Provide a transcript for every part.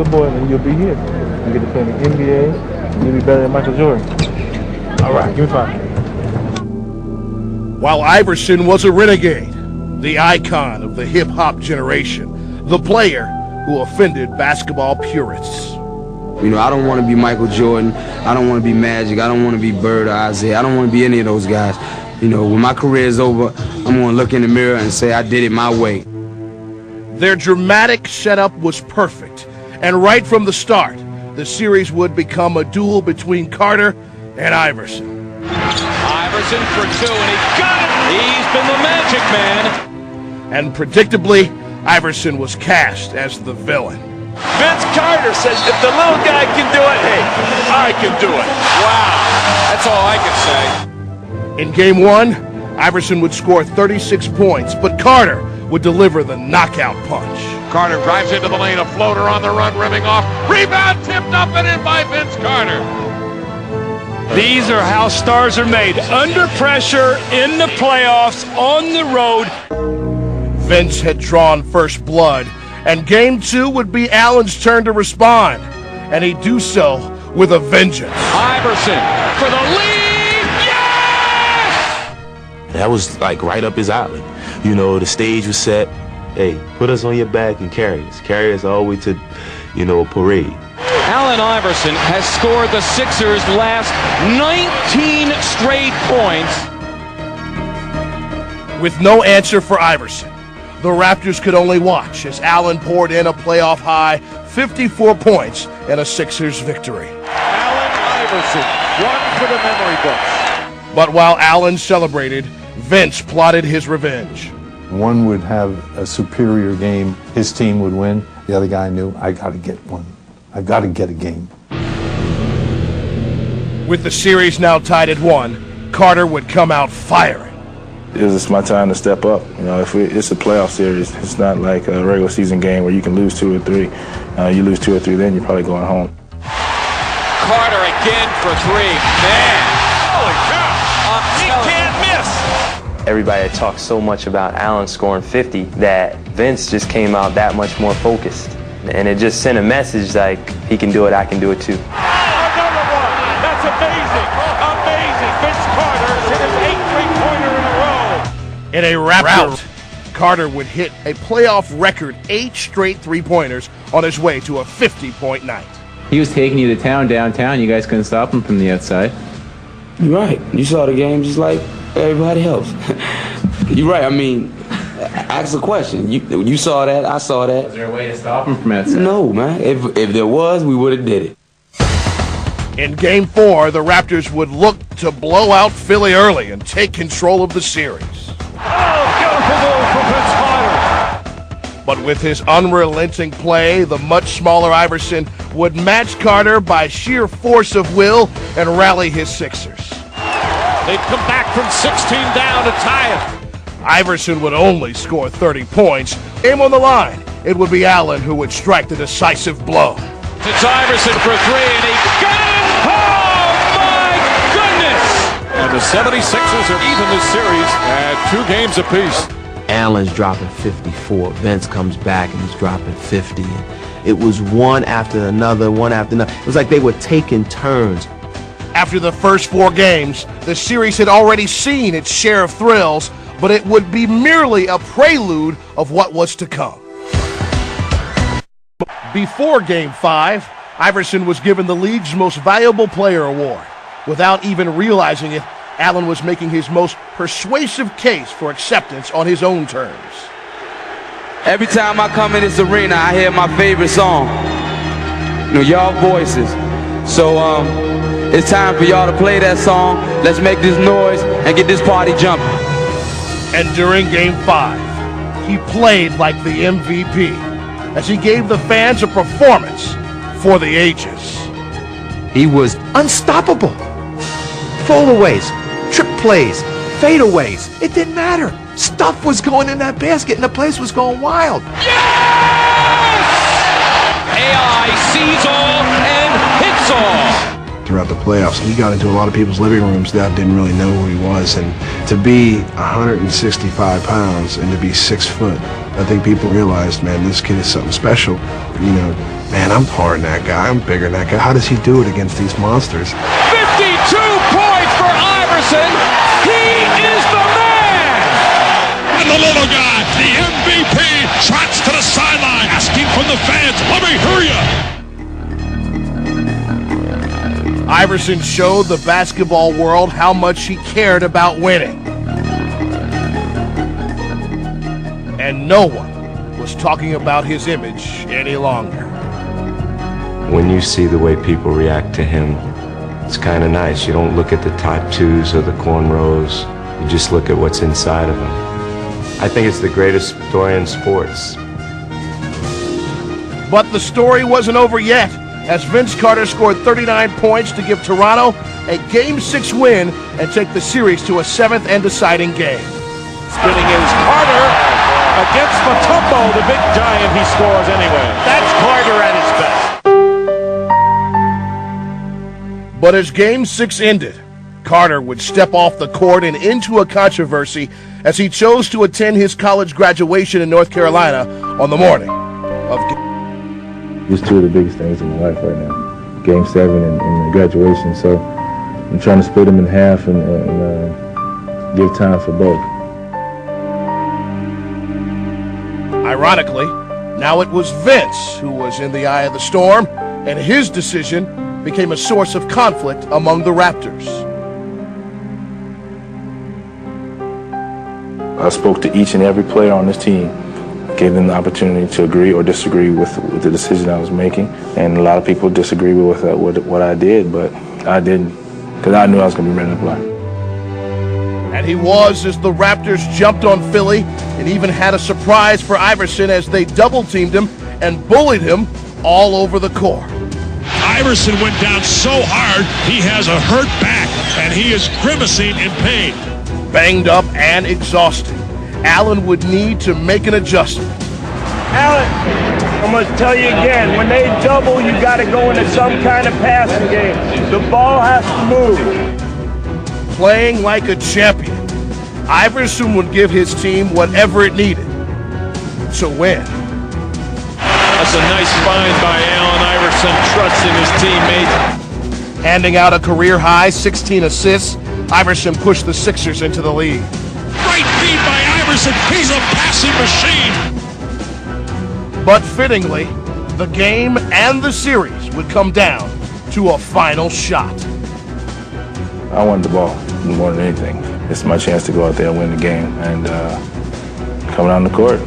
good boy, and you'll be here. You get to play in the NBA, and you'll be better than Michael Jordan. All right, give me 5. While Iverson was a renegade, the icon of the hip-hop generation, the player who offended basketball purists. You know, I don't want to be Michael Jordan. I don't want to be Magic. I don't want to be Bird or Isaiah. I don't want to be any of those guys. You know, when my career is over, I'm going to look in the mirror and say I did it my way. Their dramatic setup was perfect, and right from the start, the series would become a duel between Carter and Iverson. Iverson for 2, and he got it! He's been the Magic Man. And predictably, Iverson was cast as the villain. Vince Carter says, if the little guy can do it, hey, I can do it. Wow, that's all I can say. In Game 1, Iverson would score 36 points, but Carter would deliver the knockout punch. Carter drives into the lane, a floater on the run, rimming off. Rebound tipped up and in by Vince Carter. These are how stars are made. Under pressure, in the playoffs, on the road. Vince had drawn first blood, and Game 2 would be Allen's turn to respond, and he'd do so with a vengeance. Iverson for the lead, yes! That was like right up his alley. You know, the stage was set. Hey, put us on your back and carry us. Carry us all the way to, you know, a parade. Allen Iverson has scored the Sixers' last 19 straight points. With no answer for Iverson, the Raptors could only watch as Allen poured in a playoff high 54 points in a Sixers victory. Allen Iverson, one for the memory books. But while Allen celebrated, Vince plotted his revenge. One would have a superior game. His team would win. The other guy knew, I got to get one. I've got to get a game. With the series now tied at 1, Carter would come out firing. It was just my time to step up. You know, it's a playoff series. It's not like a regular season game where you can lose 2 or 3. You lose 2 or 3, then you're probably going home. Carter again for 3. Man, holy cow! He can't miss. Everybody had talked so much about Allen scoring 50 that Vince just came out that much more focused. And it just sent a message like, he can do it, I can do it too. Another one! That's amazing! Amazing! Vince Carter hit his 8th three-pointer in a row! In a rout, Carter would hit a playoff record 8 straight three-pointers on his way to a 50-point night. He was taking you to town downtown. You guys couldn't stop him from the outside. You're right. You saw the game just like everybody else. You're right. I mean, ask a question. You saw that. I saw that. Was there a way to stop him from outside? No, man. If there was, we would have did it. In Game 4, the Raptors would look to blow out Philly early and take control of the series. But with his unrelenting play, the much smaller Iverson would match Carter by sheer force of will and rally his Sixers. They'd come back from 16 down to tie it. Iverson would only score 30 points. Game on the line, it would be Allen who would strike the decisive blow. It's Iverson for 3, and he got it! Oh, my goodness! And the 76ers are even this series at 2 games apiece. Allen's dropping 54. Vince comes back and he's dropping 50. It was one after another, one after another. It was like they were taking turns. After the first 4 games, the series had already seen its share of thrills, but it would be merely a prelude of what was to come. Before Game 5, Iverson was given the league's most valuable player award. Without even realizing it, Allen was making his most persuasive case for acceptance on his own terms. Every time I come in this arena, I hear my favorite song. You know, y'all voices. So, it's time for y'all to play that song. Let's make this noise and get this party jumping. And during Game 5, he played like the MVP as he gave the fans a performance for the ages. He was unstoppable. Follaways, trip plays, fadeaways. It didn't matter. Stuff was going in that basket and the place was going wild. Yes! AI sees all and hits all. Throughout the playoffs, he got into a lot of people's living rooms that didn't really know who he was, and to be 165 pounds and to be 6 foot, I think people realized, man, this kid is something special. You know, man, I'm taller than that guy. I'm bigger than that guy. How does he do it against these monsters? 52 points for Iverson. He is the man. And the little guy, the MVP, trots to the sideline, asking from the fans, let me hear ya. Iverson showed the basketball world how much he cared about winning. And no one was talking about his image any longer. When you see the way people react to him, it's kind of nice. You don't look at the tattoos or the cornrows. You just look at what's inside of him. I think it's the greatest story in sports. But the story wasn't over yet, as Vince Carter scored 39 points to give Toronto a Game 6 win and take the series to a 7th and deciding game. Spinning is Carter against Mutombo, the big giant. He scores anyway. That's Carter at his best. But as Game 6 ended, Carter would step off the court and into a controversy as he chose to attend his college graduation in North Carolina on the morning of It's two of the biggest things in my life right now. Game 7 and the graduation. So I'm trying to split them in half and give time for both. Ironically, now it was Vince who was in the eye of the storm, and his decision became a source of conflict among the Raptors. I spoke to each and every player on this team, gave them the opportunity to agree or disagree with the decision I was making. And a lot of people disagree with what I did, but I didn't, because I knew I was going to be ready to play. And he was, as the Raptors jumped on Philly and even had a surprise for Iverson as they double-teamed him and bullied him all over the court. Iverson went down so hard, he has a hurt back, and he is grimacing in pain. Banged up and exhausted, Allen would need to make an adjustment. Allen, I'm going to tell you again, when they double, you got to go into some kind of passing game. The ball has to move. Playing like a champion, Iverson would give his team whatever it needed to win. That's a nice find by Allen Iverson, trusting his teammates. Handing out a career-high 16 assists, Iverson pushed the Sixers into the lead. Great feed by Iverson. He's a passing machine. But fittingly, the game and the series would come down to a final shot. I wanted the ball more than anything. It's my chance to go out there and win the game. And coming on the court,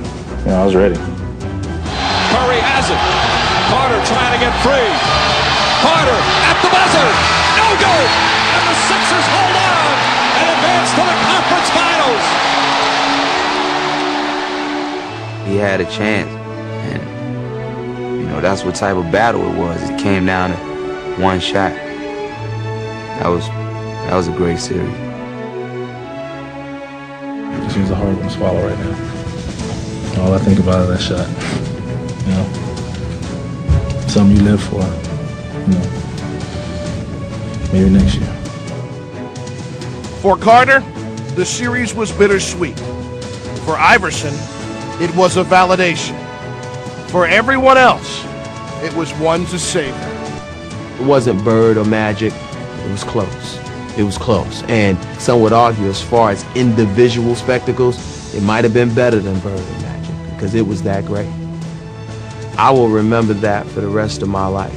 I was ready. Curry has it. Carter trying to get free. Carter at the buzzer. No good. And the Sixers hold on and advance to the conference finals. He had a chance, and that's what type of battle it was. It came down to one shot. That was a great series. It seems a hard one to swallow right now. All I think about is that shot. Something you live for. Maybe next year. For Carter, the series was bittersweet. For Iverson, it was a validation. For everyone else, it was one to savor. It wasn't Bird or Magic. It was close. It was close. And some would argue, as far as individual spectacles, it might have been better than Bird or Magic because it was that great. I will remember that for the rest of my life.